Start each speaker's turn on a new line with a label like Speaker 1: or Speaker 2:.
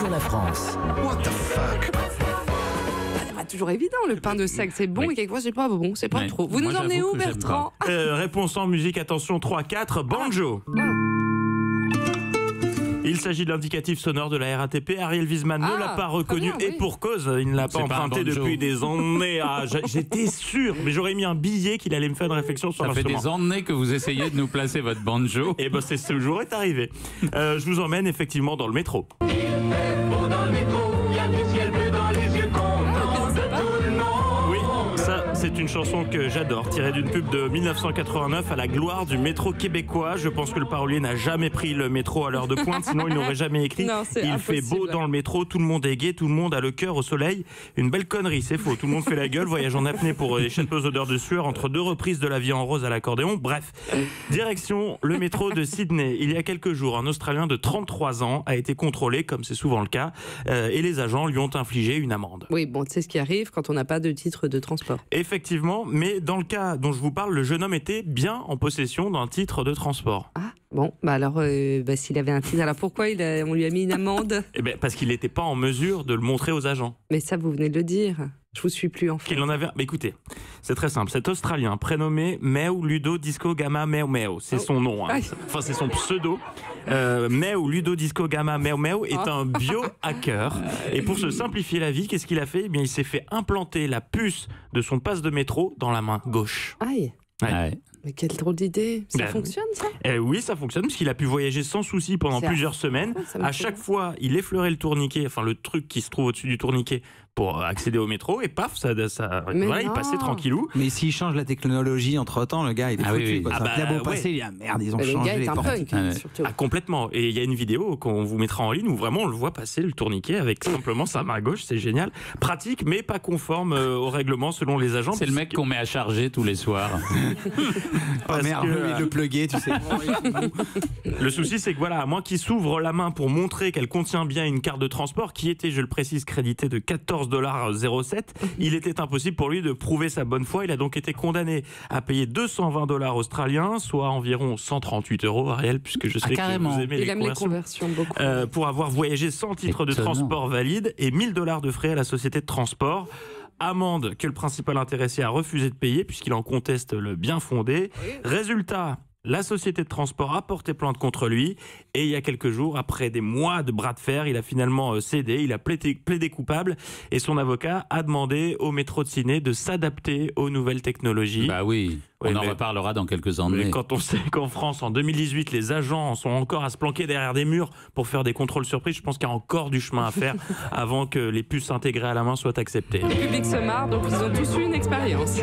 Speaker 1: faire la France.
Speaker 2: What the fuck?
Speaker 3: C'est pas toujours évident, le pain de seigle, c'est bon,
Speaker 4: Oui.
Speaker 3: et quelquefois c'est pas bon, c'est pas
Speaker 4: Oui.
Speaker 3: trop. Vous
Speaker 4: Moi,
Speaker 3: nous emmenez
Speaker 4: j'avoue
Speaker 3: où,
Speaker 4: que j'aime
Speaker 3: Bertrand?
Speaker 4: Réponse en musique, attention, 3-4, banjo. Il s'agit de l'indicatif sonore de la RATP. Ariel Wiesman ne l'a pas reconnu,
Speaker 3: très bien,
Speaker 4: et
Speaker 3: oui.
Speaker 4: pour cause, il ne l'a pas
Speaker 5: C'est pas un
Speaker 4: emprunté
Speaker 5: banjo.
Speaker 4: depuis des années. Ah, j'étais sûr, mais j'aurais mis un billet qu'il allait me faire une réflexion sur
Speaker 5: Ça fait
Speaker 4: l'instrument.
Speaker 5: des années que vous essayez de nous placer votre banjo.
Speaker 4: Et ben c'est ce jour est arrivé. Je vous emmène effectivement dans le métro. Oui, ça c'est une chanson que j'adore, tirée d'une pub de 1989 à la gloire du métro québécois. Je pense que le parolier n'a jamais pris le métro à l'heure de pointe, sinon il n'aurait jamais écrit.
Speaker 3: Non, c'est
Speaker 4: Il fait beau
Speaker 3: impossible.
Speaker 4: dans le métro, tout le monde est gai, tout le monde a le cœur au soleil. Une belle connerie, c'est faux. Tout le monde fait la gueule, voyage en apnée pour les châteaux odeurs de sueur entre deux reprises de La Vie en rose à l'accordéon. Bref, direction le métro de Sydney. Il y a quelques jours, un Australien de 33 ans a été contrôlé, comme c'est souvent le cas, et les agents lui ont infligé une amende.
Speaker 3: Oui, bon, tu sais ce qui arrive quand on n'a pas de titre de transport.
Speaker 4: Effectivement, mais dans le cas dont je vous parle, le jeune homme était bien en possession d'un titre de transport.
Speaker 3: Ah, bon, bah alors, s'il avait un titre, alors pourquoi on lui a mis une amende?
Speaker 4: Eh ben, parce qu'il n'était pas en mesure de le montrer aux agents.
Speaker 3: Mais ça, vous venez de le dire. Je vous suis plus, en fait.
Speaker 4: Qu'il en avait. Mais écoutez, c'est très simple. Cet Australien prénommé Meu Ludo Disco Gamma Meu Meu, c'est son nom. Hein.
Speaker 3: Aïe.
Speaker 4: Enfin, c'est son pseudo. Meu Ludo Disco Gamma Meu Meu est un biohacker. Et pour se simplifier la vie, qu'est-ce qu'il a fait? Eh bien, il s'est fait implanter la puce de son passe de métro dans la main gauche.
Speaker 3: Aïe,
Speaker 4: Ouais.
Speaker 5: Ouais.
Speaker 3: mais quelle drôle d'idée. Ça
Speaker 4: Ben,
Speaker 3: fonctionne, ça?
Speaker 4: Oui, ça fonctionne parce qu'il a pu voyager sans souci pendant
Speaker 3: C'est
Speaker 4: plusieurs semaines.
Speaker 3: ça me
Speaker 4: À
Speaker 3: fait
Speaker 4: chaque
Speaker 3: rire.
Speaker 4: fois, il effleurait le tourniquet, enfin le truc qui se trouve au-dessus du tourniquet pour accéder au métro, et paf,
Speaker 3: Mais
Speaker 4: voilà, il
Speaker 3: non.
Speaker 4: passait tranquillou.
Speaker 6: Mais s'il change la technologie entre temps, le gars il est
Speaker 5: Ah oui,
Speaker 6: foutu.
Speaker 5: oui.
Speaker 6: quoi.
Speaker 4: Ah
Speaker 6: C'est un
Speaker 4: bah,
Speaker 6: bien beau
Speaker 4: ouais.
Speaker 6: passé, il dit ah merde, ils ont
Speaker 3: Mais le
Speaker 6: changé
Speaker 3: gars est
Speaker 6: les
Speaker 3: un
Speaker 6: portes.
Speaker 3: punk,
Speaker 5: Ah ouais.
Speaker 3: surtout.
Speaker 4: Ah, complètement. Et il y a une vidéo qu'on vous mettra en ligne où vraiment on le voit passer le tourniquet avec simplement sa main gauche. C'est génial. Pratique, mais pas conforme au règlement selon les agents.
Speaker 5: C'est le mec qu'on met à charger tous les soirs.
Speaker 6: Oh
Speaker 4: Parce
Speaker 6: merde,
Speaker 4: que,
Speaker 6: le pluguer, tu sais.
Speaker 4: Le souci, c'est que voilà, à moins qu'il s'ouvre la main pour montrer qu'elle contient bien une carte de transport qui était, je le précise, créditée de 14,07 $, il était impossible pour lui de prouver sa bonne foi. Il a donc été condamné à payer 220 $ australiens, soit environ 138 €, Ariel, puisque je sais que
Speaker 5: carrément.
Speaker 4: vous aimez
Speaker 3: Il
Speaker 4: les
Speaker 3: aime les
Speaker 4: conversions.
Speaker 3: conversions beaucoup.
Speaker 4: Pour avoir voyagé sans titre de
Speaker 5: Étonnant.
Speaker 4: transport valide, et 1000 $ de frais à la société de transport. Amende que le principal intéressé a refusé de payer puisqu'il en conteste le bien fondé. Résultat, la société de transport a porté plainte contre lui, et il y a quelques jours, après des mois de bras de fer, il a finalement cédé, il a plaidé coupable, et son avocat a demandé au métro de Sydney de s'adapter aux nouvelles technologies.
Speaker 5: Bah oui,
Speaker 4: Oui,
Speaker 5: on en
Speaker 4: mais-
Speaker 5: reparlera dans quelques
Speaker 4: Mais
Speaker 5: années.
Speaker 4: quand on sait qu'en France, en 2018, les agents sont encore à se planquer derrière des murs pour faire des contrôles surprises, je pense qu'il y a encore du chemin à faire avant que les puces intégrées à la main soient acceptées.
Speaker 3: Le public se marre, donc ils ont tous eu une expérience.